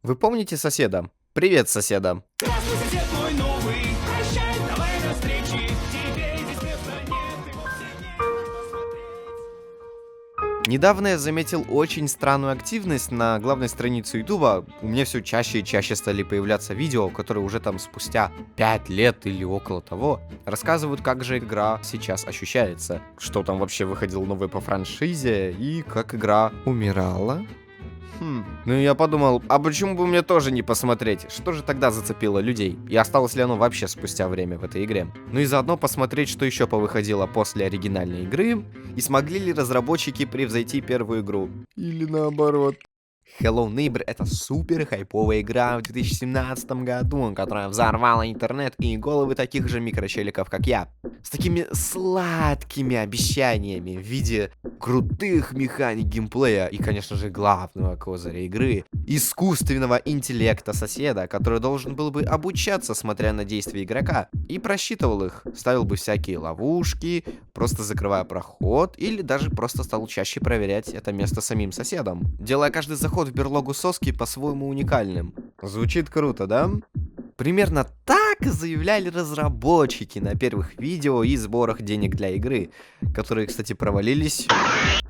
Вы помните соседа? Привет, соседа! Здравствуй, сосед мой новый, прощай, давай до встречи. Теперь здесь места нет, ты вовсе не посмотреть. Недавно я заметил очень странную активность на главной странице Ютуба. У меня все чаще и чаще стали появляться видео, которые уже там спустя 5 лет или около того рассказывают, как же игра сейчас ощущается, что там вообще выходило новое по франшизе и как игра умирала. Ну и я подумал, а почему бы мне тоже не посмотреть, что же тогда зацепило людей, и осталось ли оно вообще спустя время в этой игре. Ну и заодно посмотреть, что еще повыходило после оригинальной игры, и смогли ли разработчики превзойти первую игру. Или наоборот. Hello Neighbor — это супер хайповая игра в 2017 году, которая взорвала интернет и головы таких же микрочеликов, как я. С такими сладкими обещаниями в виде крутых механик геймплея и, конечно же, главного козыря игры — искусственного интеллекта соседа, который должен был бы обучаться, смотря на действия игрока, и просчитывал их, ставил бы всякие ловушки, просто закрывая проход, или даже просто стал чаще проверять это место самим соседом, делая каждый заход в берлогу соски по-своему уникальным. Звучит круто, да? Примерно так заявляли разработчики на первых видео и сборах денег для игры, которые, кстати, провалились.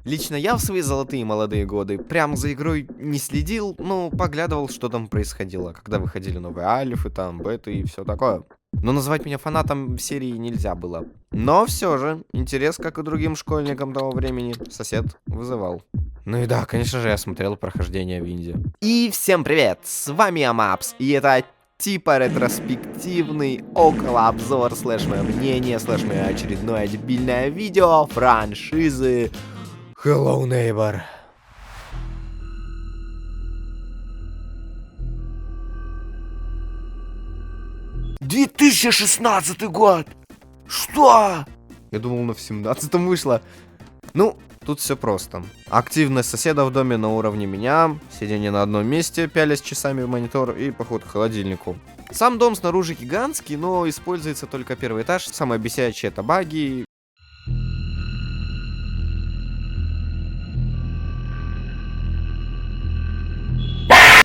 Лично я в свои золотые молодые годы прям за игрой не следил, но поглядывал, что там происходило, когда выходили новые альфы, там, беты и все такое. Но назвать меня фанатом серии нельзя было. Но все же, интерес, как и другим школьникам того времени, сосед вызывал. Ну и да, конечно же, я смотрел прохождение в Инди. И всем привет, с вами Амапс, и это типа ретроспективный около обзор слэш мое мнение, слэш мое очередное дебильное видео франшизы Hello Neighbor. «2016 год! Что?» Я думал, на в 17-м вышло. Ну, тут все просто. Активность соседа в доме на уровне меня, сидение на одном месте, пялясь часами в монитор и поход к холодильнику. Сам дом снаружи гигантский, но используется только первый этаж. Самое бесячее — это баги.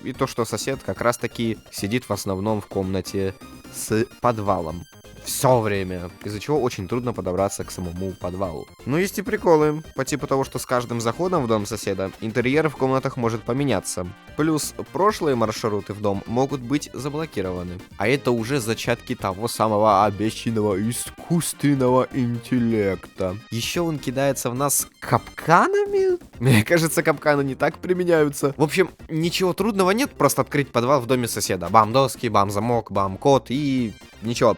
И то, что сосед как раз таки сидит в основном в комнате с подвалом. Все время, из-за чего очень трудно подобраться к самому подвалу. Но есть и приколы, по типу того, что с каждым заходом в дом соседа интерьер в комнатах может поменяться. Плюс прошлые маршруты в дом могут быть заблокированы. А это уже зачатки того самого обещанного искусственного интеллекта. Еще он кидается в нас капканами? Мне кажется, капканы не так применяются. В общем, ничего трудного нет, просто открыть подвал в доме соседа. Бам доски, бам замок, бам код и ничего.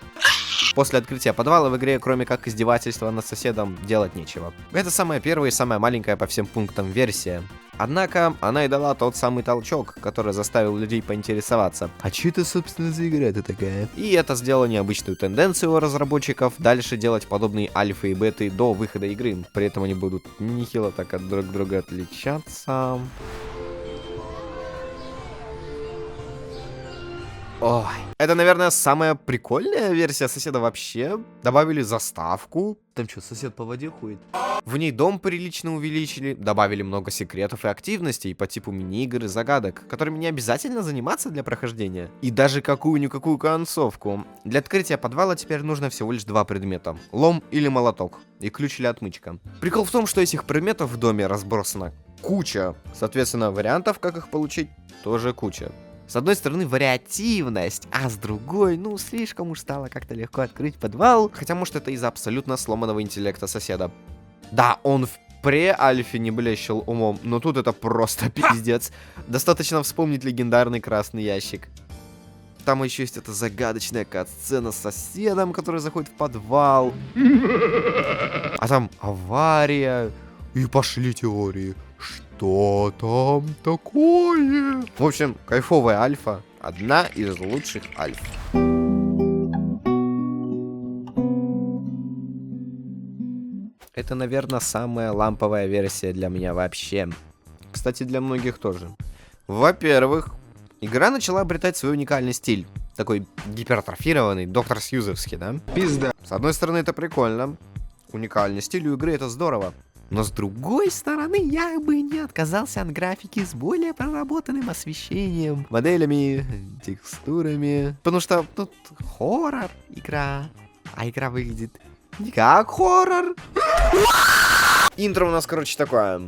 После открытия подвала в игре, кроме как издевательства над соседом, делать нечего. Это самая первая и самая маленькая по всем пунктам версия. Однако, она и дала тот самый толчок, который заставил людей поинтересоваться. А что это, собственно, за игра-то такая? И это сделало необычную тенденцию у разработчиков дальше делать подобные альфы и беты до выхода игры. При этом они будут нехило так от друг друга отличаться. Ой, это, наверное, самая прикольная версия соседа вообще. Добавили заставку. Там что, сосед по воде ходит? В ней дом прилично увеличили, добавили много секретов и активностей по типу мини-игр и загадок, которыми не обязательно заниматься для прохождения. И даже какую-никакую концовку. Для открытия подвала теперь нужно всего лишь 2 предмета. Лом или молоток. И ключ или отмычка. Прикол в том, что этих предметов в доме разбросана куча. Соответственно, вариантов, как их получить, тоже куча. С одной стороны, вариативность, а с другой, ну, слишком уж стало как-то легко открыть подвал. Хотя, может, это из-за абсолютно сломанного интеллекта соседа. Да, он в пре-альфе не блещал умом, но тут это просто пиздец. Достаточно вспомнить легендарный красный ящик. Там еще есть эта загадочная кат-сцена с соседом, который заходит в подвал. А там авария. И пошли теории. Что там такое? В общем, кайфовая альфа. Одна из лучших альф. Это, наверное, самая ламповая версия для меня вообще. Кстати, для многих тоже. Во-первых, игра начала обретать свой уникальный стиль. Такой гипертрофированный, доктор Сьюзовский, да? Пизда. С одной стороны, это прикольно. Уникальный стиль у игры — это здорово. Но с другой стороны, я бы не отказался от графики с более проработанным освещением, моделями, текстурами. Потому что тут хоррор игра, а игра выглядит не как хоррор. Интро у нас, короче, такое.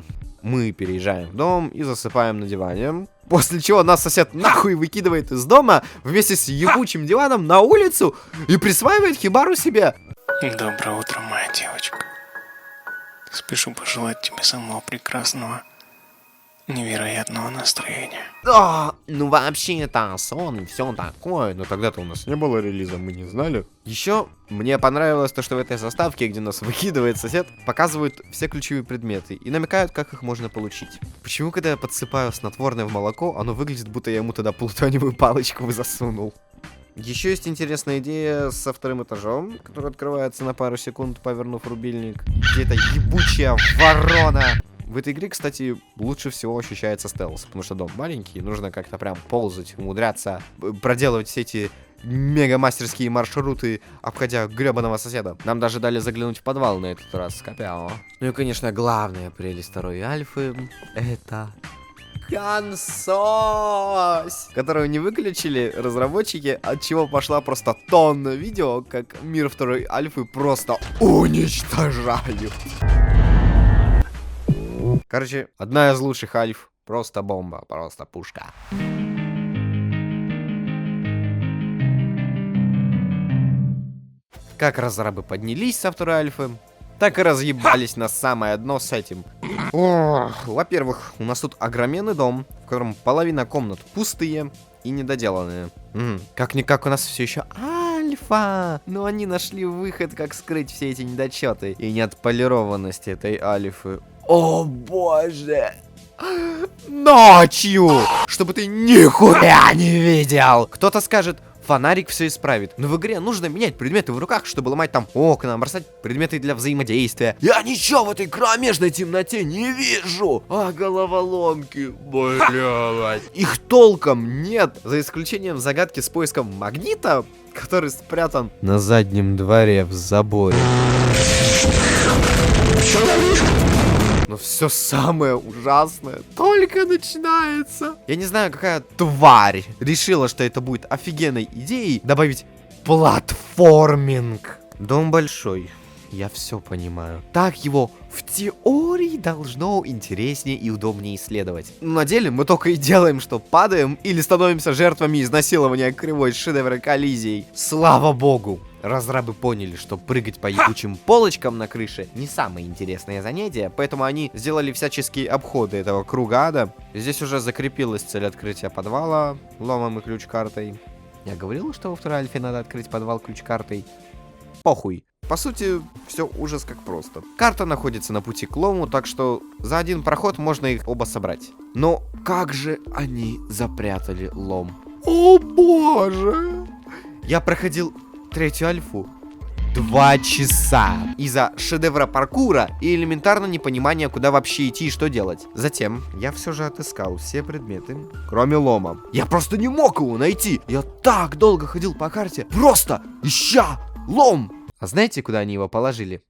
Мы переезжаем в дом и засыпаем на диване. После чего нас сосед нахуй выкидывает из дома вместе с ебучим диваном на улицу и присваивает хибару себе. Доброе утро, моя девочка. Спешу пожелать тебе самого прекрасного, невероятного настроения. Ну вообще это сон и все такое. Но тогда-то у нас не было релиза, мы не знали. Еще мне понравилось то, что в этой заставке, где нас выкидывает сосед, показывают все ключевые предметы и намекают, как их можно получить. Почему, когда я подсыпаю снотворное в молоко, оно выглядит, будто я ему туда плутониевую палочку засунул? Еще есть интересная идея со вторым этажом, который открывается на пару секунд, повернув рубильник. Где-то ебучая ворона. В этой игре, кстати, лучше всего ощущается стелс, потому что дом маленький, нужно как-то прям ползать, умудряться, проделывать все эти мега-мастерские маршруты, обходя гребаного соседа. Нам даже дали заглянуть в подвал на этот раз, капяо. Ну и, конечно, главная прелесть второй альфы — это консось, которую не выключили разработчики, от чего пошла просто тонна видео, как мир второй альфы просто уничтожают. Короче, одна из лучших альф. Просто бомба, просто пушка. Как разрабы поднялись со второй альфы, так и разъебались на самое дно с этим. Во-первых, у нас тут огроменный дом, в котором половина комнат пустые и недоделанные. Как-никак у нас все еще альфа. Но они нашли выход, как скрыть все эти недочеты и неотполированность этой альфы. О боже! Ночью! Чтобы ты нихуя не видел! Кто-то скажет, фонарик все исправит. Но в игре нужно менять предметы в руках, чтобы ломать там окна, бросать предметы для взаимодействия. Я ничего в этой кромешной темноте не вижу! А головоломки, блядь. Их толком нет, за исключением загадки с поиском магнита, который спрятан на заднем дворе в заборе. Но все самое ужасное только начинается. Я не знаю, какая тварь решила, что это будет офигенной идеей добавить платформинг. Дом большой, я все понимаю. Так его в теории должно интереснее и удобнее исследовать. Но на деле мы только и делаем, что падаем или становимся жертвами изнасилования кривой шедевра коллизией. Слава богу! Разрабы поняли, что прыгать по ебучим полочкам на крыше не самое интересное занятие, поэтому они сделали всяческие обходы этого круга ада. Здесь уже закрепилась цель открытия подвала ломом и ключ-картой. Я говорил, что во второй альфе надо открыть подвал ключ-картой. Похуй. По сути, все ужас как просто. Карта находится на пути к лому, так что за один проход можно их оба собрать. Но как же они запрятали лом? О боже! Я проходил третью альфу 2 часа из-за шедевра паркура и элементарно непонимания, куда вообще идти и что делать. Затем я все же отыскал все предметы, кроме лома. Я просто не мог его найти. Я так долго ходил по карте, просто ища лом. А знаете, куда они его положили?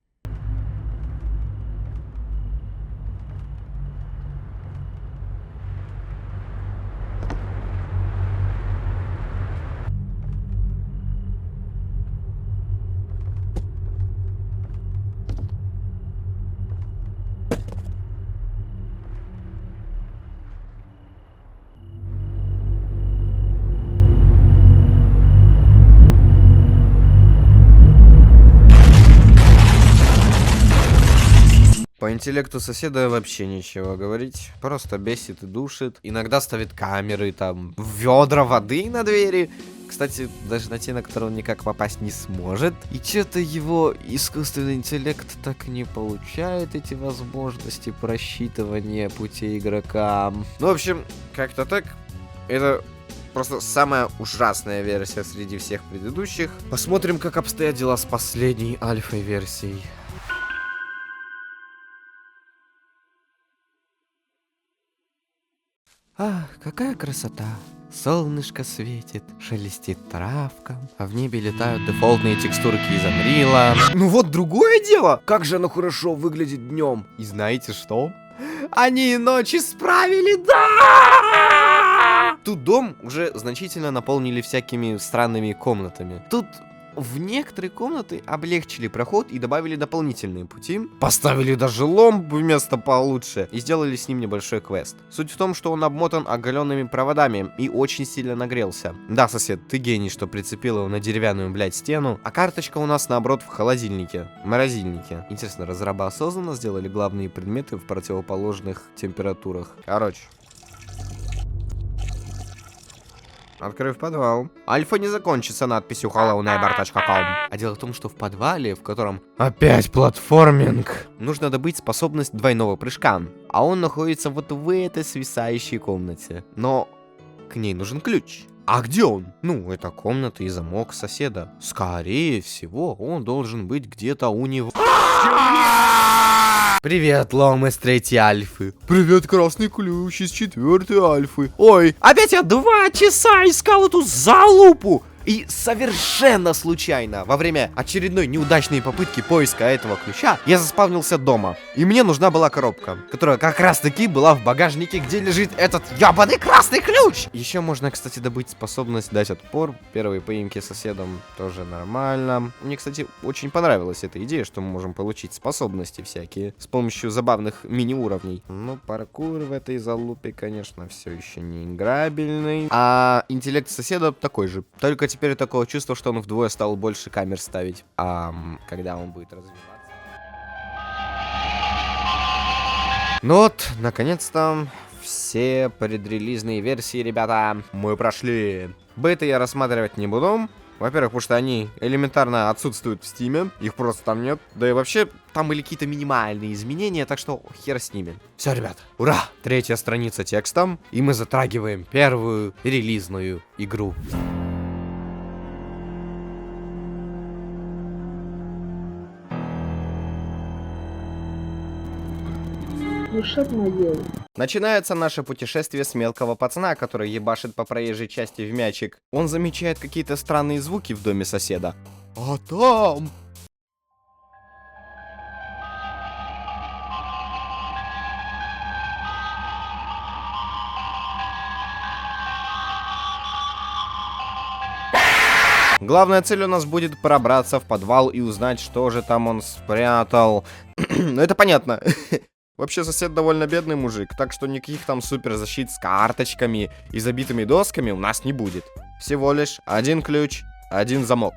По интеллекту соседа вообще ничего говорить. Просто бесит и душит. Иногда ставит камеры, там, ведра воды на двери. Кстати, даже на те, на которые он никак попасть не сможет. И что-то его искусственный интеллект так не получает эти возможности просчитывания путей игрокам. Ну, в общем, как-то так. Это просто самая ужасная версия среди всех предыдущих. Посмотрим, как обстоят дела с последней альфа-версией. Ах, какая красота. Солнышко светит, шелестит травка, а в небе летают дефолтные текстурки из Unreal. Ну вот другое дело, как же оно хорошо выглядит днем. И знаете что? Они и ночи справили, да! Тут дом уже значительно наполнили всякими странными комнатами. Тут в некоторые комнаты облегчили проход и добавили дополнительные пути. Поставили даже ломб вместо получше и сделали с ним небольшой квест. Суть в том, что он обмотан оголенными проводами и очень сильно нагрелся. Да, сосед, ты гений, что прицепил его на деревянную, блядь, стену. А карточка у нас, наоборот, в холодильнике. Морозильнике. Интересно, разрабы осознанно сделали главные предметы в противоположных температурах. Короче. Открыв подвал. Альфа не закончится надписью hello.neighbor.com. А дело в том, что в подвале, в котором опять платформинг, нужно добыть способность двойного прыжка. А он находится вот в этой свисающей комнате. Но к ней нужен ключ. А где он? Ну, это комната и замок соседа. Скорее всего, он должен быть где-то у него. Привет, Лом из 3-й альфы. Привет, красный ключ из 4-й альфы. Ой, опять я 2 часа искал эту залупу. И совершенно случайно, во время очередной неудачной попытки поиска этого ключа, я заспавнился дома. И мне нужна была коробка, которая как раз таки была в багажнике, где лежит этот ябаный красный ключ. Еще можно, кстати, добыть способность дать отпор. Первые поимки соседом тоже нормально. Мне, кстати, очень понравилась эта идея, что мы можем получить способности всякие с помощью забавных мини-уровней. Но паркур в этой залупе, конечно, все еще не играбельный. А интеллект соседа такой же, только теперь такое чувство, что он вдвое стал больше камер ставить. А когда он будет развиваться? Ну вот, наконец-то, все предрелизные версии, ребята, мы прошли. Беты я рассматривать не буду. Во-первых, потому что они элементарно отсутствуют в Стиме. Их просто там нет. Да и вообще, там были какие-то минимальные изменения, так что хер с ними. Все, ребят, ура! 3-я страница текста. И мы затрагиваем первую релизную игру. Начинается наше путешествие с мелкого пацана, который ебашит по проезжей части в мячик. Он замечает какие-то странные звуки в доме соседа. А там... Главная цель у нас будет пробраться в подвал и узнать, что же там он спрятал. Ну это понятно. Вообще сосед довольно бедный мужик, так что никаких там суперзащит с карточками и забитыми досками у нас не будет. Всего лишь один ключ, один замок.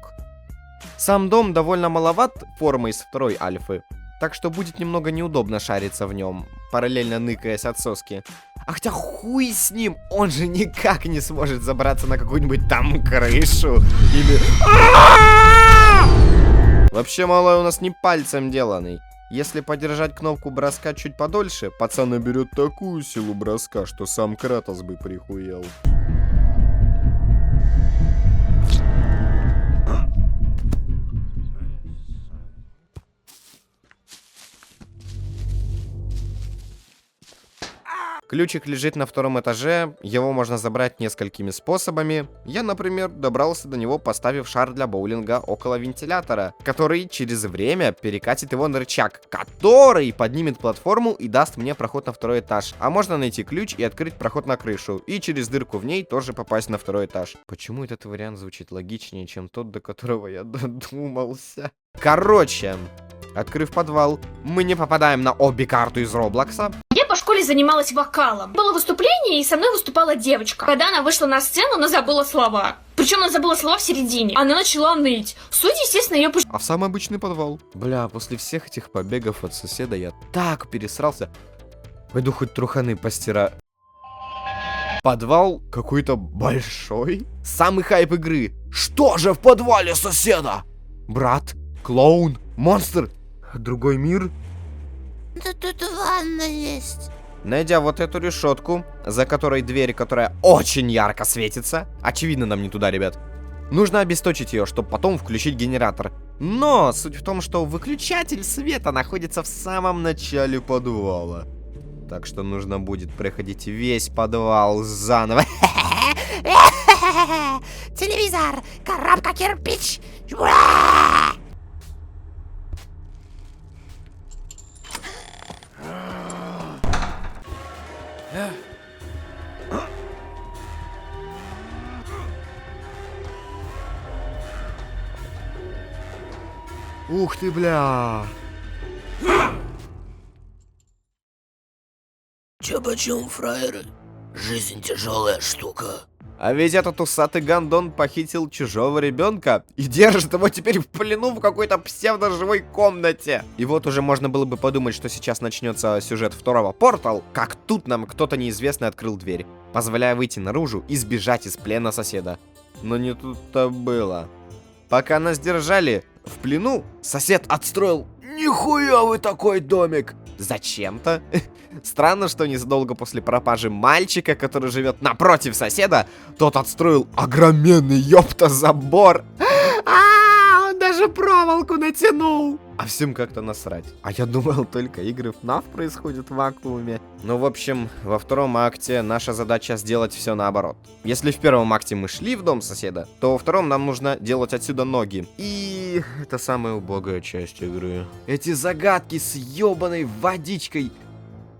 Сам дом довольно маловат формой с 2-й альфы, так что будет немного неудобно шариться в нем, параллельно ныкаясь от соски. А хотя хуй с ним, он же никак не сможет забраться на какую-нибудь там крышу или... Вообще малой у нас не пальцем деланный. Если подержать кнопку броска чуть подольше, пацан наберет такую силу броска, что сам Кратос бы прихуел. Ключик лежит на 2-м этаже, его можно забрать несколькими способами. Я, например, добрался до него, поставив шар для боулинга около вентилятора, который через время перекатит его на рычаг, который поднимет платформу и даст мне проход на 2-й этаж. А можно найти ключ и открыть проход на крышу, и через дырку в ней тоже попасть на 2-й этаж. Почему этот вариант звучит логичнее, чем тот, до которого я додумался? Короче, открыв подвал, мы не попадаем на обе-карту из Роблокса. Я по школе занималась вокалом. Было выступление, и со мной выступала девочка. Когда она вышла на сцену, она забыла слова. Причем она забыла слова в середине. Она начала ныть. Судьи, естественно, ее А в самый обычный подвал. Бля, после всех этих побегов от соседа я так пересрался. Пойду хоть труханы постираю. Подвал какой-то большой. Самый хайп игры. Что же в подвале соседа? Брат, клоун, монстр, другой мир. Да тут ванна есть. Найдя вот эту решетку, за которой дверь, которая очень ярко светится. Очевидно, нам не туда, ребят. Нужно обесточить ее, чтобы потом включить генератор. Но суть в том, что выключатель света находится в самом начале подвала. Так что нужно будет проходить весь подвал заново. Телевизор, коробка кирпич. Уа! Ух ты, бля. Чё почем, фраеры? Жизнь тяжелая штука. А ведь этот усатый гандон похитил чужого ребенка и держит его теперь в плену в какой-то псевдоживой комнате. И вот уже можно было бы подумать, что сейчас начнется сюжет второго Портал, как тут нам кто-то неизвестный открыл дверь, позволяя выйти наружу и сбежать из плена соседа. Но не тут-то было. Пока нас держали в плену, сосед отстроил «Нихуя вы такой домик!» Зачем-то. Странно, что незадолго после пропажи мальчика, который живет напротив соседа, тот отстроил огроменный ёпта забор. Он даже проволоку натянул. А всем как-то насрать. А я думал, только игры FNAF происходят в вакууме. Ну, в общем, во втором акте наша задача сделать все наоборот. Если в первом акте мы шли в дом соседа, то во втором нам нужно делать отсюда ноги. И это самая убогая часть игры. Эти загадки с ёбаной водичкой,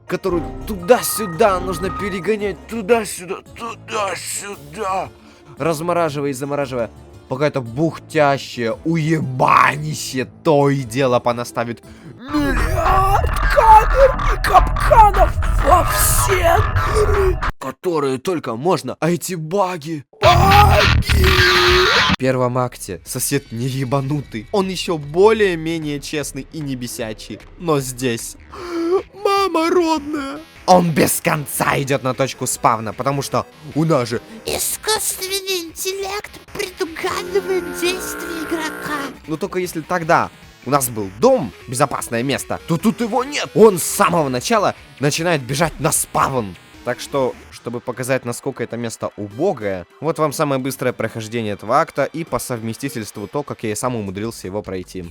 которую туда-сюда нужно перегонять, туда-сюда, туда-сюда, размораживая и замораживая, пока это бухтящее уебанище то и дело понаставит миллиард камер и капканов во все миры, которые только можно, а эти баги. В первом акте сосед не ебанутый, он еще более-менее честный и не бесячий, но здесь... Мама родная! Он без конца идет на точку спавна, потому что у нас же Искусственный интеллект предугадывает действия игрока. но только если тогда у нас был дом, безопасное место, то тут его нет. Он с самого начала начинает бежать на спавн. Так что, чтобы показать, насколько это место убогое, вот вам самое быстрое прохождение этого акта и по совместительству то, как я и сам умудрился его пройти.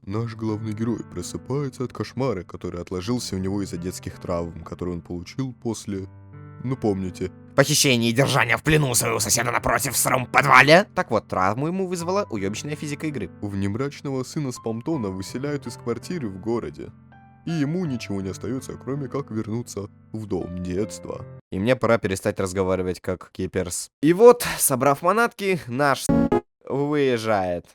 Наш главный герой просыпается от кошмара, который отложился у него из-за детских травм, которые он получил после... Ну, помните. Похищение и держание в плену своего соседа напротив в сыром подвале. Так вот, травму ему вызвала уебищная физика игры. Внемрачного сына Спамтона выселяют из квартиры в городе. И ему ничего не остается, кроме как вернуться в дом детства. И мне пора перестать разговаривать как киперс. И вот, собрав манатки, наш выезжает.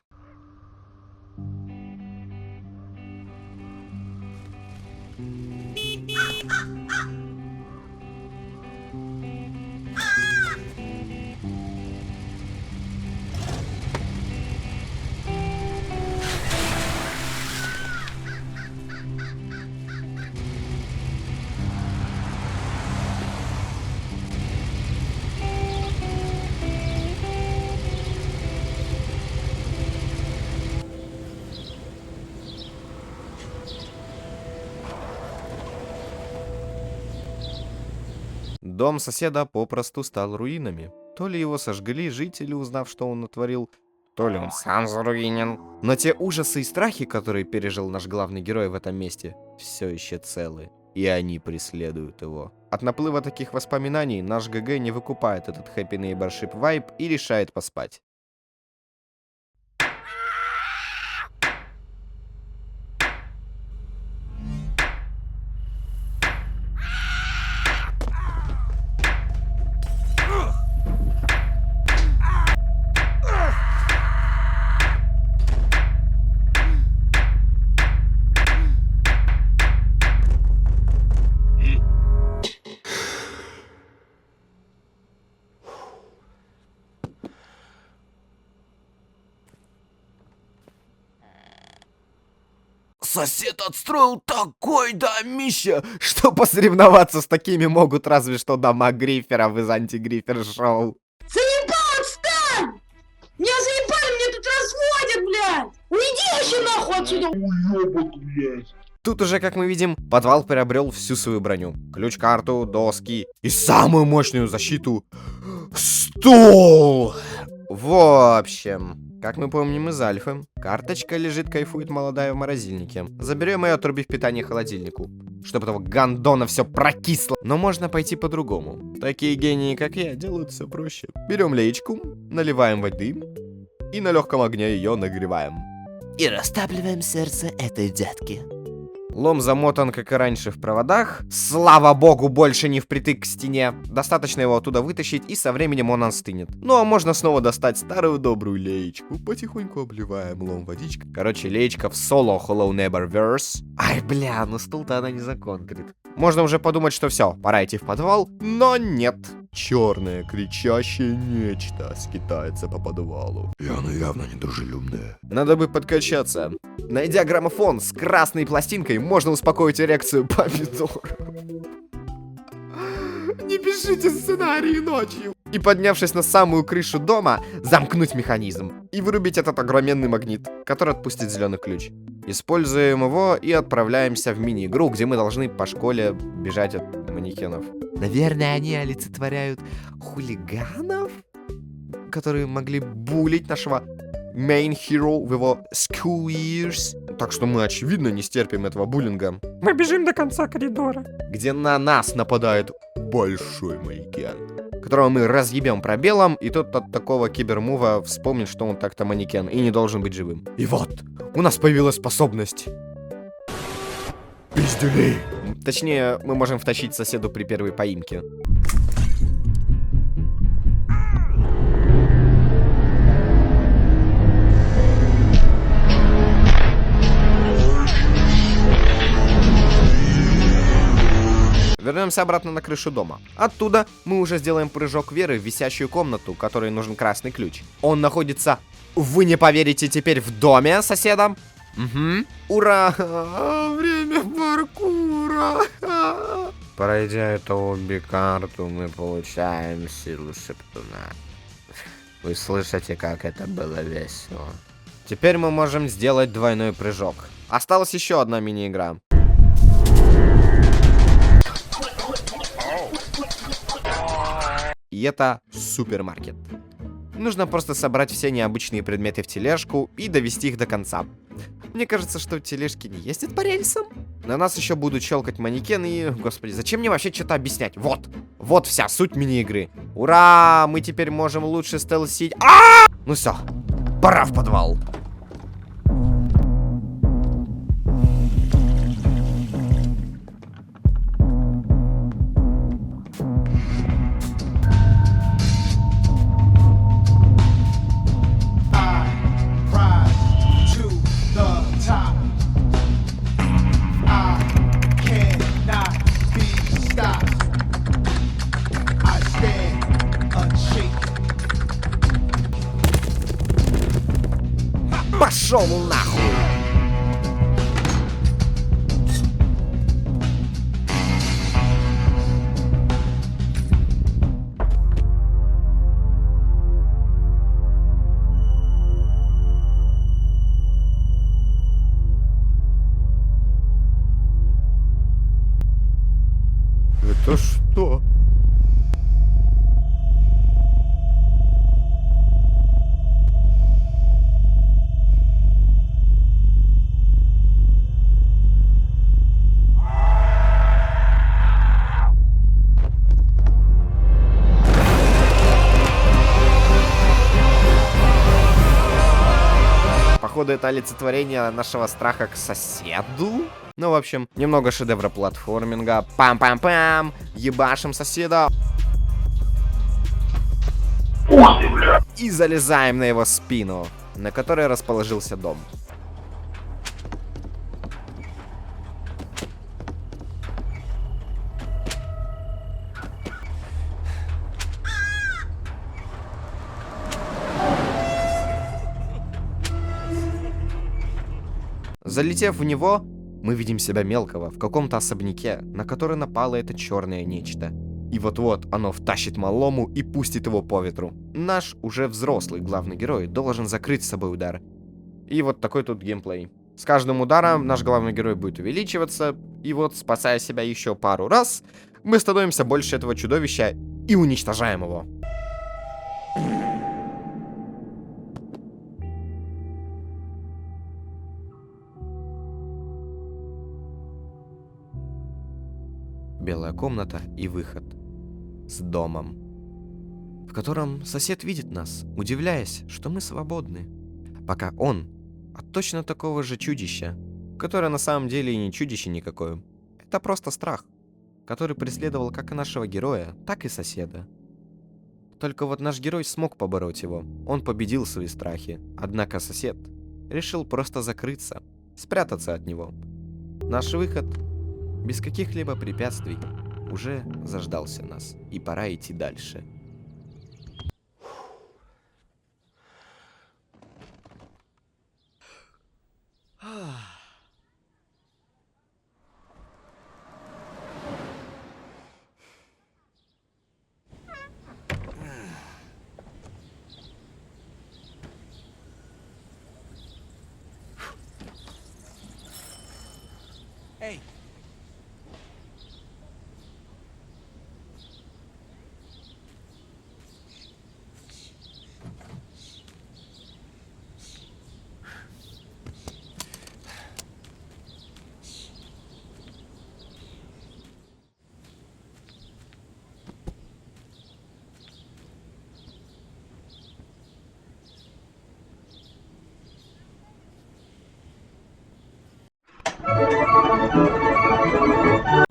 Дом соседа попросту стал руинами. То ли его сожгли жители, узнав, что он натворил, то ли он сам заруинен. Но те ужасы и страхи, которые пережил наш главный герой в этом месте, все еще целы. И они преследуют его. От наплыва таких воспоминаний наш ГГ не выкупает этот Happy Neighborship вайб и решает поспать. Сосед отстроил такой домище. Что посоревноваться с такими могут разве что дома гриферов из антигрифер-шоу. Заебал, отстань! Меня заебали, мне тут разводят, блядь! Уйди вообще нахуй отсюда! Тут уже, как мы видим, подвал приобрел всю свою броню. Ключ-карту, доски и самую мощную защиту — стол! В общем, как мы помним из Альфы, карточка лежит, кайфует молодая в морозильнике. Заберем ее, отрубив питание холодильнику, чтобы этого гандона все прокисло. Но можно пойти по-другому. Такие гении, как я, делают все проще. Берем леечку, наливаем воды и на легком огне ее нагреваем. И растапливаем сердце этой детки. Лом замотан, как и раньше, в проводах. Слава богу, больше не впритык к стене. Достаточно его оттуда вытащить, и со временем он остынет. Ну, а можно снова достать старую добрую леечку. Потихоньку обливаем лом водичкой. Короче, леечка в соло Hollow Neververse. Ай, бля, ну стул-то она не законтрит. Можно уже подумать, что все, пора идти в подвал, но нет. Черное кричащее нечто скитается по подвалу. И оно явно недружелюбное. Надо бы подкачаться. Найдя граммофон с красной пластинкой, можно успокоить эрекцию помидоров. Не пишите сценарии ночью. И поднявшись на самую крышу дома, замкнуть механизм и вырубить этот огроменный магнит, который отпустит зеленый ключ. Используем его и отправляемся в мини-игру, где мы должны по школе бежать от манекенов. Наверное, они олицетворяют хулиганов, которые могли булить нашего main hero в его school years. Так что мы, очевидно, не стерпим этого буллинга. Мы бежим до конца коридора. Где на нас нападает Большой манекен. которого мы разъебем пробелом, и тот от такого кибермува вспомнит, что он так-то манекен и не должен быть живым. И вот, у нас появилась способность. Пиздюлей. Точнее, мы можем втащить соседу при первой поимке. Вернемся обратно на крышу дома. Оттуда мы уже сделаем прыжок веры в висящую комнату, которой нужен красный ключ. Он находится, вы не поверите, теперь в доме соседа. Угу. Ура! Время паркура! Пройдя эту обе-карту, мы получаем силу Шептуна. Вы слышите, как это было весело. Теперь мы можем сделать двойной прыжок. Осталась еще одна мини-игра. И это супермаркет. Нужно просто собрать все необычные предметы в тележку и довести их до конца. Мне кажется, что тележки не ездят по рельсам. На нас еще будут щелкать манекены и... Господи, зачем мне вообще что-то объяснять? Вот вся суть мини-игры. Ура! Мы теперь можем лучше стелсить... Ну все, пора в подвал. Пошел нахуй! Это что? Походу, это олицетворение нашего страха к соседу. Ну, в общем, немного шедевра платформинга. Пам-пам-пам! Ебашим соседа. И залезаем на его спину, на которой расположился дом. Залетев в него, Мы видим себя мелкого в каком-то особняке, на который напало это черное нечто. И вот-вот оно втащит малому и пустит его по ветру. Наш уже взрослый главный герой должен закрыть с собой удар. И вот такой тут геймплей. С каждым ударом наш главный герой будет увеличиваться, и вот, спасая себя еще пару раз, мы становимся больше этого чудовища и уничтожаем его. Белая комната и выход. С домом, в котором сосед видит нас, удивляясь, что мы свободны. Пока он от точно такого же чудища, которое на самом деле и не чудище никакое. Это просто страх, который преследовал как и нашего героя, так и соседа. Только вот наш герой смог побороть его. Он победил свои страхи. Однако сосед решил просто закрыться, спрятаться от него. Наш выход, без каких-либо препятствий, уже заждался нас. И пора идти дальше. Эй!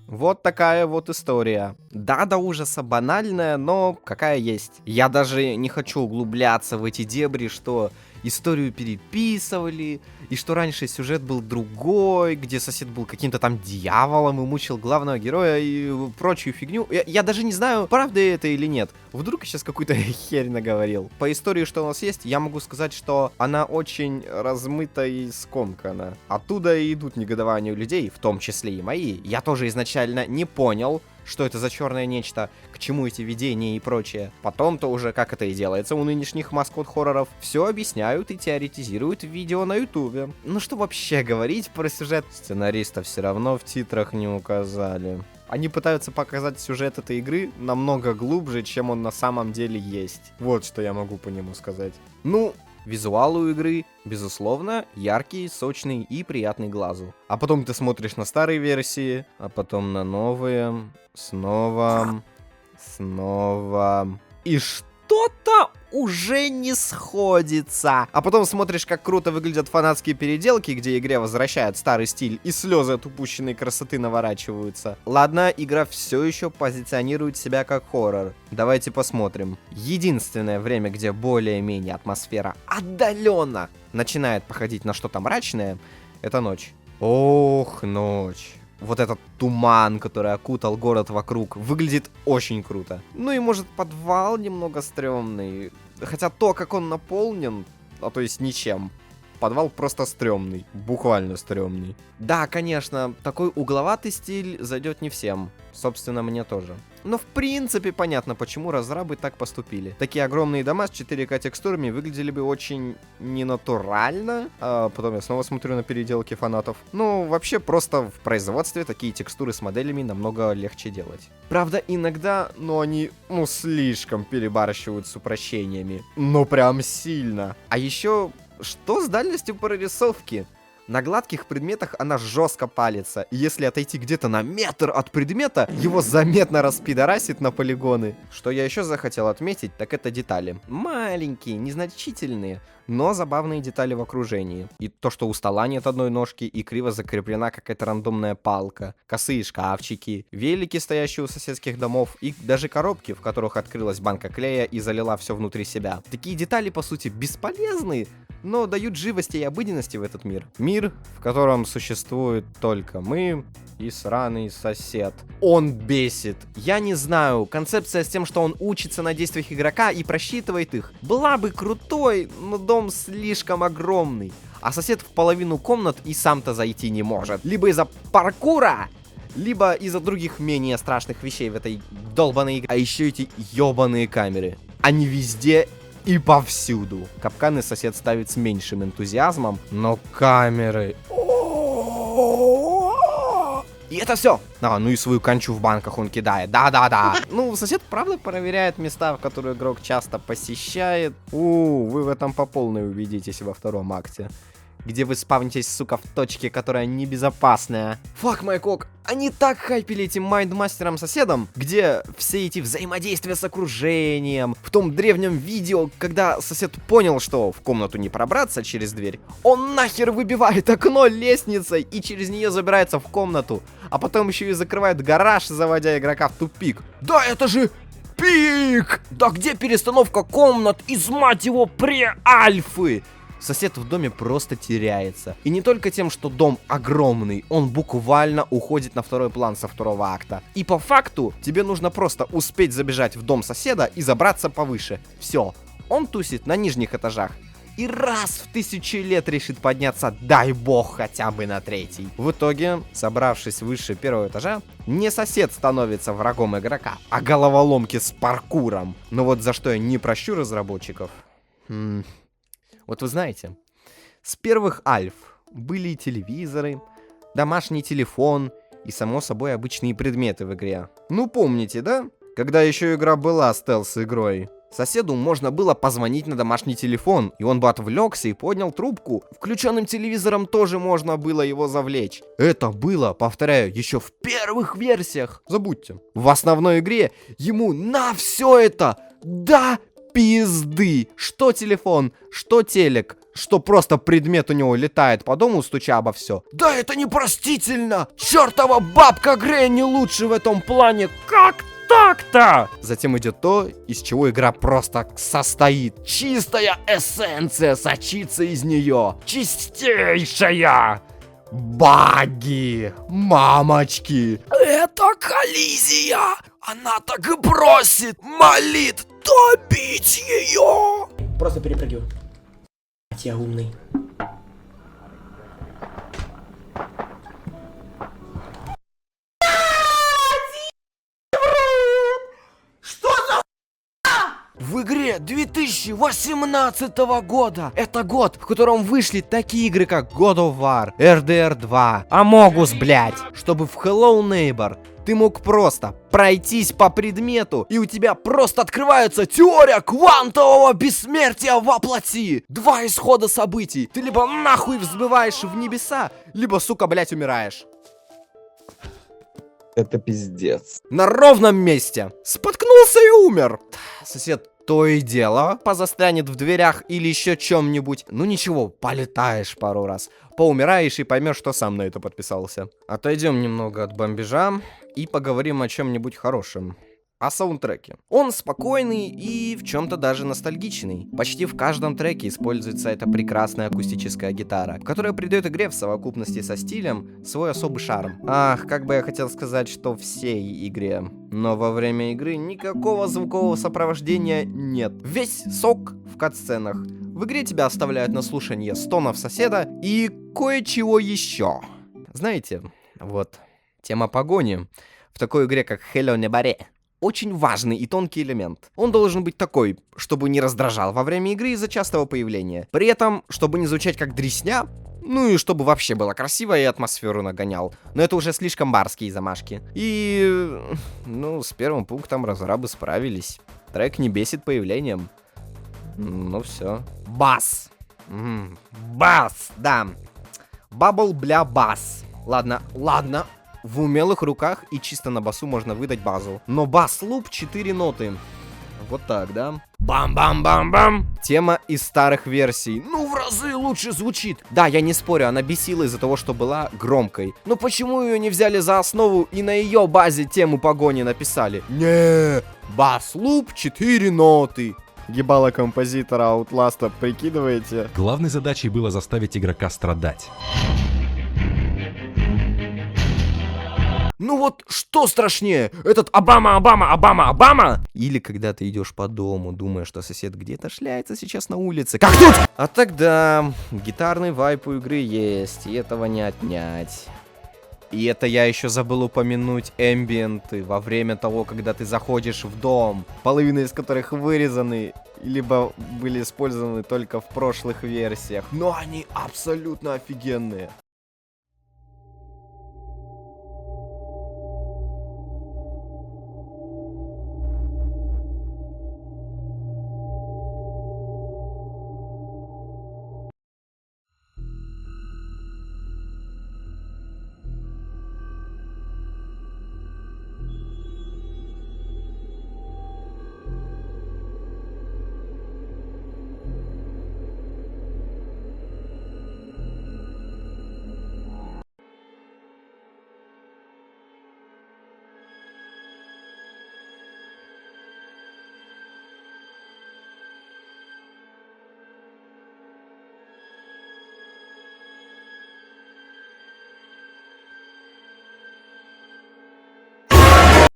Вот такая вот история. Да, до ужаса банальная, но какая есть. Я даже не хочу углубляться в эти дебри, что историю переписывали, и что раньше сюжет был другой, где сосед был каким-то там дьяволом и мучил главного героя и прочую фигню. Я даже не знаю, правда это или нет. Вдруг я сейчас какую-то херь наговорил. По истории, что у нас есть, я могу сказать, что она очень размыта и скомкана. Оттуда и идут негодования у людей, в том числе и мои. Я тоже изначально не понял, что это за черное нечто, к чему эти видения и прочее. Потом-то уже, как это и делается у нынешних маскот-хорроров, все объясняют и теоретизируют в видео на ютубе. Ну что вообще говорить про сюжет? Сценариста все равно в титрах не указали. Они пытаются показать сюжет этой игры намного глубже, чем он на самом деле есть. Вот что я могу по нему сказать. Ну, визуал у игры, безусловно, яркий, сочный и приятный глазу. А потом ты смотришь на старые версии, а потом на новые, снова. И что-то уже не сходится. А потом смотришь, как круто выглядят фанатские переделки, где игре возвращают старый стиль, и слезы от упущенной красоты наворачиваются. Ладно, игра все еще позиционирует себя как хоррор. Давайте посмотрим. Единственное время, где более-менее атмосфера отдаленно начинает походить на что-то мрачное, это ночь. Ох, ночь. Вот этот туман, который окутал город вокруг, выглядит очень круто. Ну и может подвал немного стрёмный. Хотя то, как он наполнен, а то есть ничем. Подвал просто стрёмный, буквально стрёмный. Да, конечно, такой угловатый стиль зайдет не всем. Собственно, мне тоже. Но в принципе понятно, почему разрабы так поступили. Такие огромные дома с 4К текстурами выглядели бы очень ненатурально. А потом я снова смотрю на переделки фанатов. Ну, вообще просто в производстве такие текстуры с моделями намного легче делать. Правда, иногда, они, слишком перебарщивают с упрощениями. Ну, прям сильно. А еще, что с дальностью прорисовки? На гладких предметах она жестко палится, и если отойти где-то на метр от предмета, его заметно распидорасит на полигоны. Что я еще захотел отметить, так это детали. Маленькие, незначительные, но забавные детали в окружении. И то, что у стола нет одной ножки, и криво закреплена какая-то рандомная палка, косые шкафчики, велики, стоящие у соседских домов, и даже коробки, в которых открылась банка клея и залила все внутри себя. Такие детали, по сути, бесполезны, но дают живости и обыденности в этот мир. Мир, в котором существует только мы и сраный сосед. Он бесит. Я не знаю, концепция с тем, что он учится на действиях игрока и просчитывает их, была бы крутой, но дом слишком огромный. а сосед в половину комнат и сам-то зайти не может. Либо из-за паркура, либо из-за других менее страшных вещей в этой долбанной игре. А еще эти ебаные камеры. Они везде и повсюду. Капканы сосед ставит с меньшим энтузиазмом, но камеры... И это все. Ну и свою кончу в банках он кидает. Да-да-да. Ну, сосед, правда, проверяет места, в которые игрок часто посещает. Вы в этом по полной убедитесь во втором акте. Где вы спавнитесь, сука, в точке, которая небезопасная. Фак, Майкок, они так хайпили этим майндмастером-соседом, где все эти взаимодействия с окружением. В том древнем видео, когда сосед понял, что в комнату не пробраться через дверь, он нахер выбивает окно лестницей и через нее забирается в комнату. А потом еще и закрывает гараж, заводя игрока в тупик. Да это же пик! Да где перестановка комнат из, мать его, пре-альфы? Сосед в доме просто теряется. И не только тем, что дом огромный, он буквально уходит на второй план со второго акта. И по факту тебе нужно просто успеть забежать в дом соседа и забраться повыше. Все, он тусит на нижних этажах. И раз в 1000 лет решит подняться, дай бог, хотя бы на 3-й. В итоге, собравшись выше 1-го этажа, не сосед становится врагом игрока, а головоломки с паркуром. Но вот за что я не прощу разработчиков... Вот вы знаете, с первых альф были и телевизоры, домашний телефон и, само собой, обычные предметы в игре. Ну, помните, да? Когда еще игра была стелс-игрой. Соседу можно было позвонить на домашний телефон, и он бы отвлекся и поднял трубку. Включенным телевизором тоже можно было его завлечь. Это было, повторяю, еще в первых версиях. Забудьте. В основной игре ему на все это да пизды. Что телефон, что телек, что просто предмет у него летает по дому, стуча обо все. Да это непростительно! Чертова бабка Гренни лучше в этом плане. Как так-то? Затем идет то, из чего игра просто состоит. Чистая эссенция сочится из нее. Чистейшая. Баги. Мамочки. Это коллизия. Она так и просит, молит добить ее. Просто перепрыгиваю. Я умный. В игре 2018 года. Это год, в котором вышли такие игры, как God of War, RDR 2, Among Us, блядь. Чтобы в Hello Neighbor ты мог просто пройтись по предмету, и у тебя просто открывается теория квантового бессмертия воплоти. Два исхода событий. Ты либо нахуй взбываешь в небеса, либо, сука, блядь, умираешь. Это пиздец. На ровном месте. Споткнулся и умер. Сосед то и дело позастрянет в дверях или еще чем-нибудь. Ну ничего, полетаешь пару раз, поумираешь и поймешь, что сам на это подписался. Отойдем немного от бомбежа и поговорим о чем-нибудь хорошем. О саундтреке. Он спокойный и в чем-то даже ностальгичный. Почти в каждом треке используется эта прекрасная акустическая гитара, которая придает игре в совокупности со стилем свой особый шарм. Ах, как бы я хотел сказать, что всей игре. Но во время игры никакого звукового сопровождения нет. Весь сок в катсценах. В игре тебя оставляют на слушание стонов соседа и кое-чего еще. Знаете, вот, тема погони в такой игре, как Hello Neighbor. Очень важный и тонкий элемент. Он должен быть такой, чтобы не раздражал во время игры из-за частого появления. При этом, чтобы не звучать как дресня, ну и чтобы вообще было красиво и атмосферу нагонял. Но это уже слишком барские замашки. И, ну, с первым пунктом разрабы справились. Трек не бесит появлением. Ну все. Бас. Бас, да. Бабл, бля, бас. Ладно. В умелых руках и чисто на басу можно выдать базу. Но бас-луп 4 ноты. Вот так, да? Бам-бам-бам-бам! Тема из старых версий. Ну, в разы лучше звучит. Да, я не спорю, она бесила из-за того, что была громкой. Но почему ее не взяли за основу и на ее базе тему погони написали? Не, бас-луп 4 ноты. Ебало композитора Outlast'а, прикидываете? Главной задачей было заставить игрока страдать. Ну вот, что страшнее? Этот Обама? Или когда ты идешь по дому, думая, что сосед где-то шляется сейчас на улице. Как тут? А тогда гитарный вайп у игры есть, и этого не отнять. И это я еще забыл упомянуть эмбиенты во время того, когда ты заходишь в дом, половина из которых вырезаны, либо были использованы только в прошлых версиях. Но они абсолютно офигенные.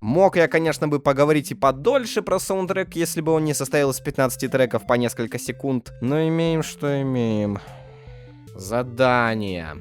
Мог я, конечно, бы поговорить и подольше про саундтрек, если бы он не состоял из 15 треков по несколько секунд. Но имеем, что имеем. Задания.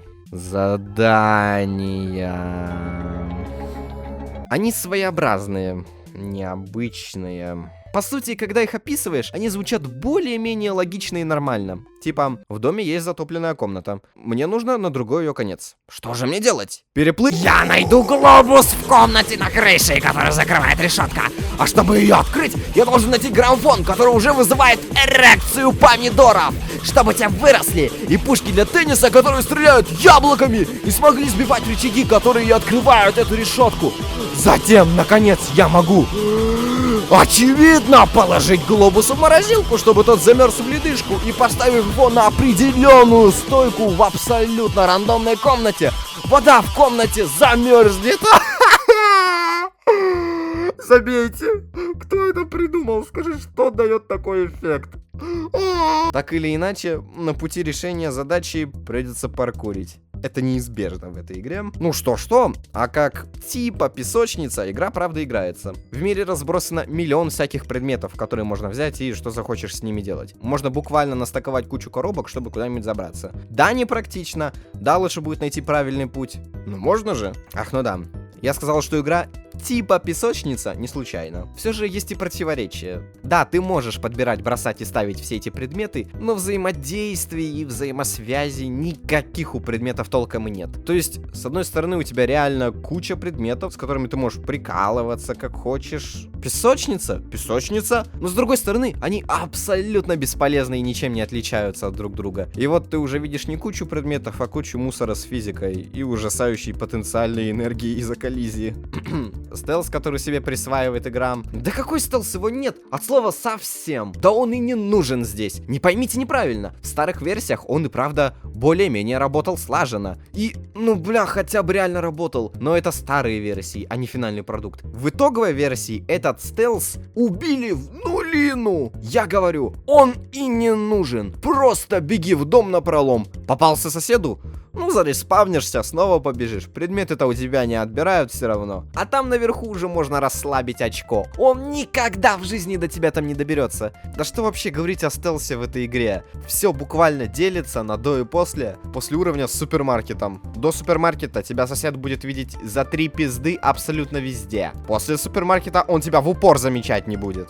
Они своеобразные, необычные. По сути, когда их описываешь, они звучат более-менее логично и нормально. Типа, в доме есть затопленная комната. Мне нужно на другой ее конец. Что же мне делать? Переплыть? Я найду глобус в комнате на крыше, который закрывает решетка. А чтобы ее открыть, я должен найти граммофон, который уже вызывает эрекцию помидоров. Чтобы те выросли, и пушки для тенниса, которые стреляют яблоками, и смогли сбивать рычаги, которые открывают эту решетку. Затем, наконец, я могу... очевидно, положить глобус в морозилку, чтобы тот замерз в ледышку, и поставив его на определенную стойку в абсолютно рандомной комнате, вода в комнате замерзнет. Забейте. Кто это придумал? Скажи, что дает такой эффект? Так или иначе, на пути решения задачи придется паркурить. Это неизбежно в этой игре. Ну что-что, а как типа песочница, игра правда играется. В мире разбросано миллион всяких предметов, которые можно взять и что захочешь с ними делать. Можно буквально настаковать кучу коробок, чтобы куда-нибудь забраться. Да, непрактично. Да, лучше будет найти правильный путь. Ну можно же. Ах, ну да. Я сказал, что игра типа песочница не случайно. Все же есть и противоречия. Да, ты можешь подбирать, бросать и ставить все эти предметы, но взаимодействия и взаимосвязи никаких у предметов толком и нет. То есть, с одной стороны, у тебя реально куча предметов, с которыми ты можешь прикалываться как хочешь. Песочница? Песочница. Но с другой стороны, они абсолютно бесполезны и ничем не отличаются от друг друга. И вот ты уже видишь не кучу предметов, а кучу мусора с физикой и ужасающей потенциальной энергии из-за коллизии. Стелс, который себе присваивает играм. Да какой стелс, его нет, от слова совсем. Да он и не нужен здесь. Не поймите неправильно. В старых версиях он и правда более-менее работал слаженно. И, ну бля, хотя бы реально работал. Но это старые версии, а не финальный продукт. В итоговой версии этот стелс убили в нулину. Я говорю, он и не нужен. Просто беги в дом напролом. Попался соседу? Ну, зареспавнишься, снова побежишь. Предметы-то у тебя не отбирают все равно. А там наверху уже можно расслабить очко. Он никогда в жизни до тебя там не доберется. Да что вообще говорить о стелсе в этой игре? Все буквально делится на до и после. После уровня с супермаркетом. До супермаркета тебя сосед будет видеть за 3 пизды абсолютно везде. После супермаркета он тебя в упор замечать не будет.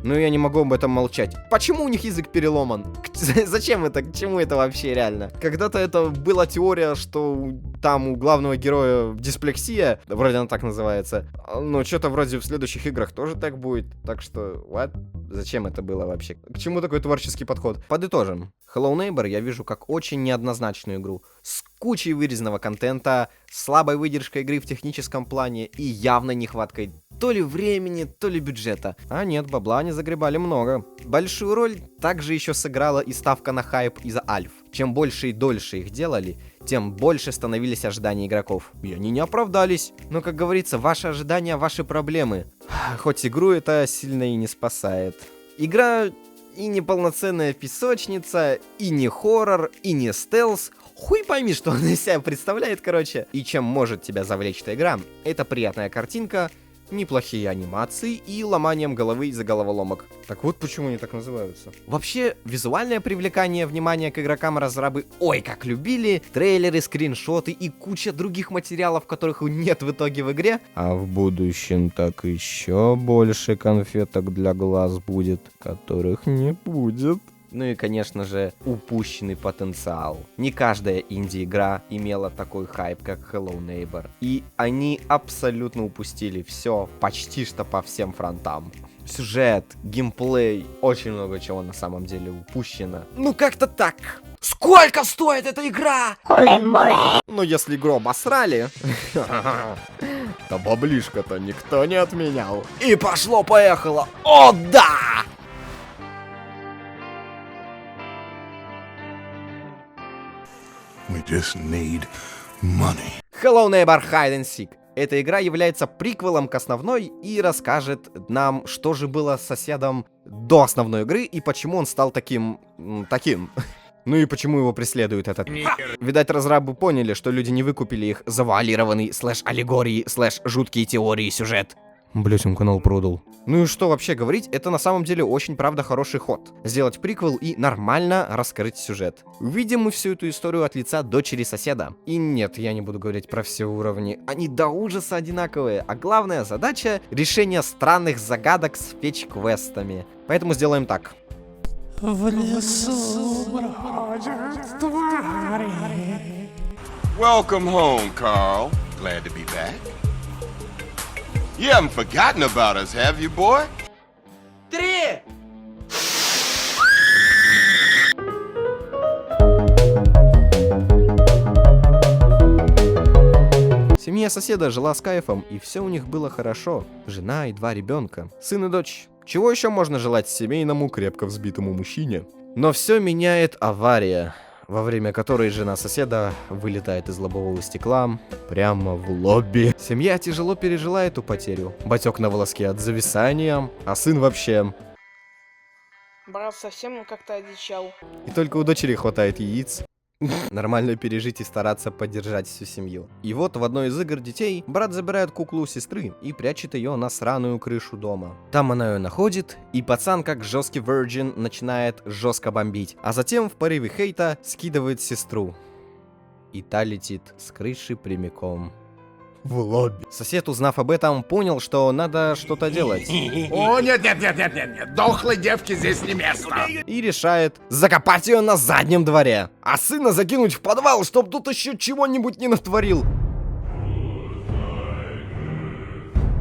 Ну я не могу об этом молчать. Почему у них язык переломан? Зачем это? К чему это вообще реально? Когда-то это была теория, что там у главного героя дисплексия, вроде она так называется. Но что-то вроде в следующих играх тоже так будет. Так что, what? Зачем это было вообще? К чему такой творческий подход? Подытожим. Hello Neighbor я вижу как очень неоднозначную игру. С кучей вырезанного контента, слабой выдержкой игры в техническом плане и явной нехваткой то ли времени, то ли бюджета. А нет, бабла они загребали много. Большую роль также еще сыграла и ставка на хайп из-за альф. Чем больше и дольше их делали, тем больше становились ожидания игроков. И они не оправдались. Но, как говорится, ваши ожидания, ваши проблемы. Хоть игру это сильно и не спасает. Игра И не полноценная песочница, и не хоррор, и не стелс. Хуй пойми, что она из себя представляет, короче. И чем может тебя завлечь эта игра? Это приятная картинка, неплохие анимации и ломанием головы из-за головоломок. Так вот почему они так называются. Вообще, визуальное привлекание внимания к игрокам разрабы ой как любили. Трейлеры, скриншоты и куча других материалов, которых нет в итоге в игре. А в будущем так еще больше конфеток для глаз будет, которых не будет. Ну и, конечно же, упущенный потенциал. Не каждая инди-игра имела такой хайп, как Hello Neighbor. И они абсолютно упустили все почти что по всем фронтам. Сюжет, геймплей, очень много чего на самом деле упущено. Ну как-то так. Сколько стоит эта игра? Ну если игру обосрали, то баблишко-то никто не отменял. И пошло-поехало. О да! We just need money. Hello Neighbor Hide and Seek. Эта игра является приквелом к основной и расскажет нам, что же было с соседом до основной игры и почему он стал таким... Ну и почему его преследует этот... Видать, разрабы поняли, что люди не выкупили их завуалированный слэш-аллегории, слэш-жуткие теории сюжет. Блять, он канал продал. Ну и что вообще говорить, это на самом деле очень, правда, хороший ход. Сделать приквел и нормально раскрыть сюжет. Увидим мы всю эту историю от лица дочери соседа. И нет, я не буду говорить про все уровни. Они до ужаса одинаковые. А главная задача — решение странных загадок с фетч-квестами. Поэтому сделаем так. В лесу бродят твари. Welcome home, Carl. Glad to be back. You haven't forgotten about us, have you, boy? 3! Семья соседа жила с кайфом, и все у них было хорошо. Жена и 2 ребенка. Сын и дочь. Чего еще можно желать семейному, крепко взбитому мужчине? Но все меняет авария, во время которой жена соседа вылетает из лобового стекла прямо в лобби. Семья тяжело пережила эту потерю. Батек на волоске от зависания, а сын вообще... Брат совсем как-то одичал. И только у дочери хватает яиц. Нормально пережить и стараться поддержать всю семью. И вот в одной из игр детей брат забирает куклу у сестры и прячет ее на сраную крышу дома. Там она ее находит, и пацан, как жесткий virgin, начинает жестко бомбить. А затем в порыве хейта скидывает сестру. И та летит с крыши прямиком в лобби. Сосед, узнав об этом, понял, что надо что-то делать. О, нет, дохлой девки здесь не место. И решает закопать ее на заднем дворе, а сына закинуть в подвал, чтоб тут еще чего-нибудь не натворил.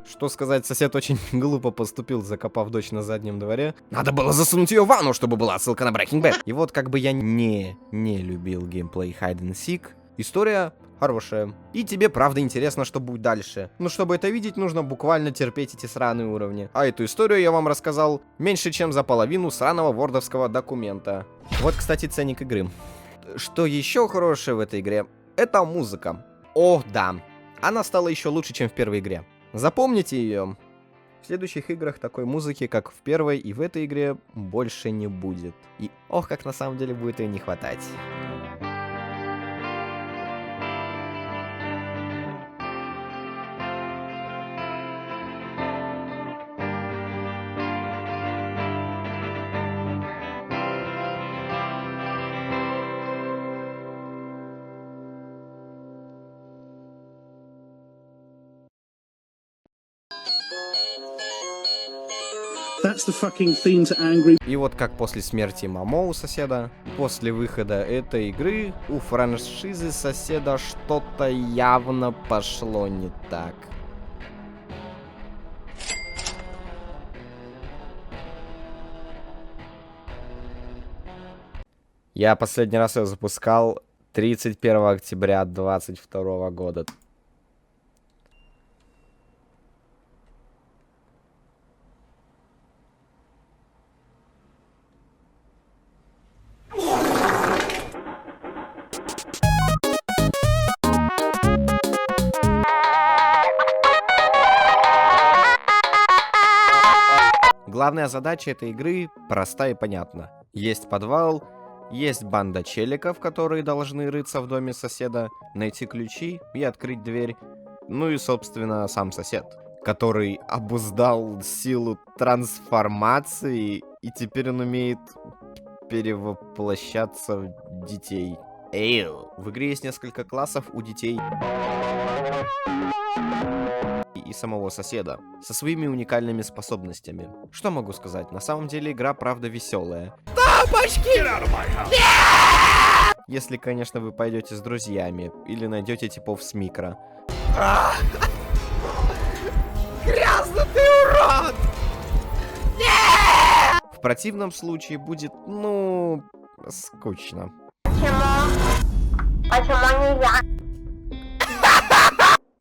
Что сказать, сосед очень глупо поступил, закопав дочь на заднем дворе. Надо было засунуть ее в ванну, чтобы была ссылка на Breaking Bad. И вот как бы я не любил геймплей Hide and Seek, история хорошая. И тебе правда интересно, что будет дальше. Но чтобы это видеть, нужно буквально терпеть эти сраные уровни. А эту историю я вам рассказал меньше, чем за половину сраного вордовского документа. Вот, кстати, ценник игры. Что еще хорошее в этой игре? Это музыка. О, да. Она стала еще лучше, чем в первой игре. Запомните ее. В следующих играх такой музыки, как в первой и в этой игре, больше не будет. И ох, как на самом деле будет ее не хватать. That's the fucking theme to Angry. И вот как после смерти Мамо у соседа, после выхода этой игры, у франшизы соседа что-то явно пошло не так. Я последний раз ее запускал 31 октября 2022 года. Главная задача этой игры проста и понятна. Есть подвал, есть банда челиков, которые должны рыться в доме соседа, найти ключи и открыть дверь. Ну и, собственно, сам сосед, который обуздал силу трансформации, и теперь он умеет перевоплощаться в детей. В игре есть несколько классов у детей и самого соседа, со своими уникальными способностями. Что могу сказать? На самом деле игра правда веселая. Тапочки! Если, конечно, вы пойдете с друзьями или найдете типов с микро. Грязно, ты урод! В противном случае будет, ну, скучно. Почему нельзя?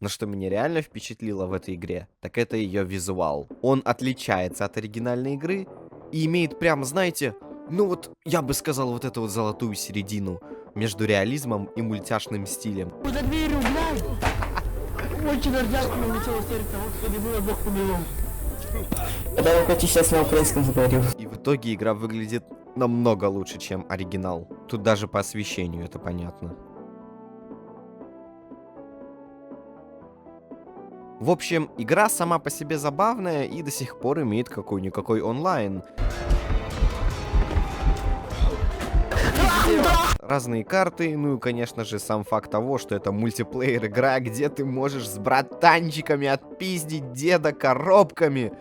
Но что меня реально впечатлило в этой игре, так это ее визуал. Он отличается от оригинальной игры и имеет прям, знаете, ну вот, я бы сказал, вот эту вот золотую середину между реализмом и мультяшным стилем. За дверью, блядь! Очень ржавка улетела с сердца, господи, было бог помиловал. Да я хочу сейчас на украинском заговорил. И в итоге игра выглядит намного лучше, чем оригинал. Тут даже по освещению это понятно. В общем, игра сама по себе забавная и до сих пор имеет какой-никакой онлайн. Разные карты, ну и, конечно же, сам факт того, что это мультиплеер игра, где ты можешь с братанчиками отпиздить деда коробками,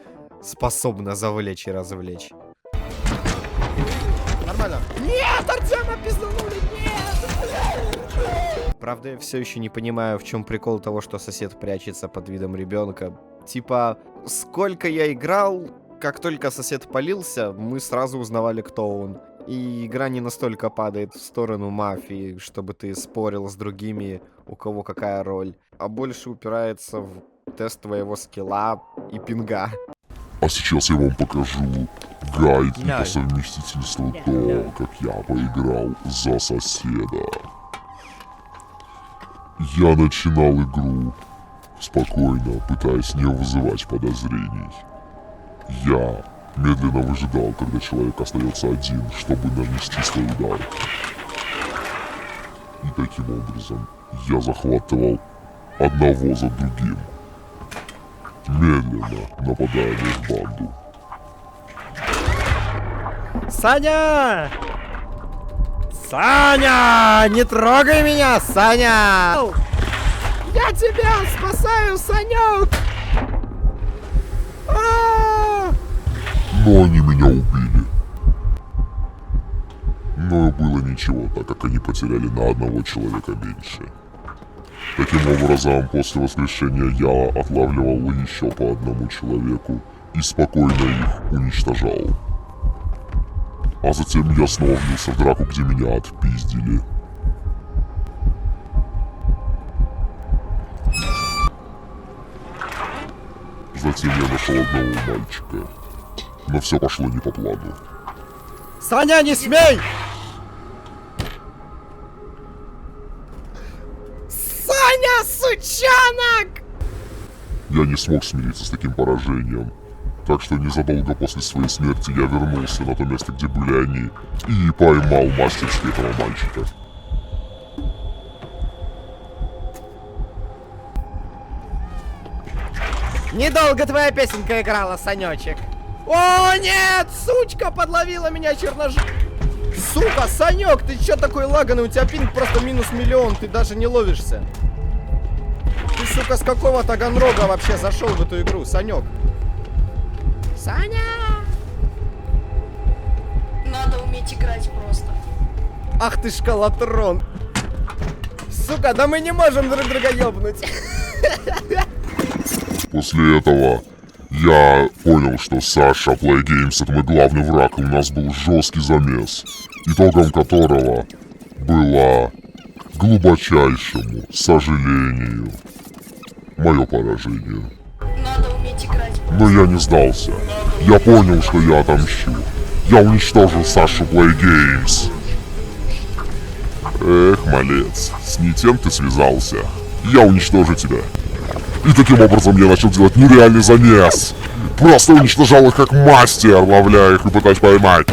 способна завлечь и развлечь. Нормально. Нет, Артема пизданули, нет! Правда, я все еще не понимаю, в чем прикол того, что сосед прячется под видом ребенка. Типа, сколько я играл, как только сосед палился, мы сразу узнавали, кто он. И игра не настолько падает в сторону мафии, чтобы ты спорил с другими, у кого какая роль, а больше упирается в тест твоего скилла и пинга. А сейчас я вам покажу гайд по совместительству того, как я поиграл за соседа. Я начинал игру спокойно, пытаясь не вызывать подозрений. Я медленно выжидал, когда человек остается один, чтобы нанести свой удар. И таким образом я захватывал одного за другим, медленно нападая на их банду. Саня! Саня! Не трогай меня, Саня! Я тебя спасаю, Санек! Но они меня убили. Но было ничего, так как они потеряли на одного человека меньше. Таким образом, после воскрешения я отлавливал еще по одному человеку и спокойно их уничтожал. А затем я снова влился в драку, где меня отпиздили. Затем я нашел одного мальчика. Но все пошло не по плану. Саня, не смей! Саня, сучонок! Я не смог смириться с таким поражением. Так что незадолго после своей смерти я вернулся на то место, где были они, и поймал мастерски этого мальчика. Недолго твоя песенка играла, Санечек. О, нет! Сучка подловила меня, чернож... Сука, Санек, ты чё такой лаганый? У тебя пинг просто -1 000 000, ты даже не ловишься. Ты, сука, с какого Таганрога вообще зашел в эту игру, Санек? Саня! Надо уметь играть просто. Ах ты шкалатрон. Сука, да мы не можем друг друга ёбнуть. После этого я понял, что Саша Play Games — это мой главный враг, и у нас был жесткий замес, итогом которого было, к глубочайшему сожалению, мое поражение. Надо уметь играть. Но я не сдался. Я понял, что я отомщу. Я уничтожил Сашу Play Games. Эх, малец, с не тем ты связался. Я уничтожу тебя. И таким образом я начал делать нереальный замес. просто уничтожал их как мастер, ловля их и пытаясь поймать.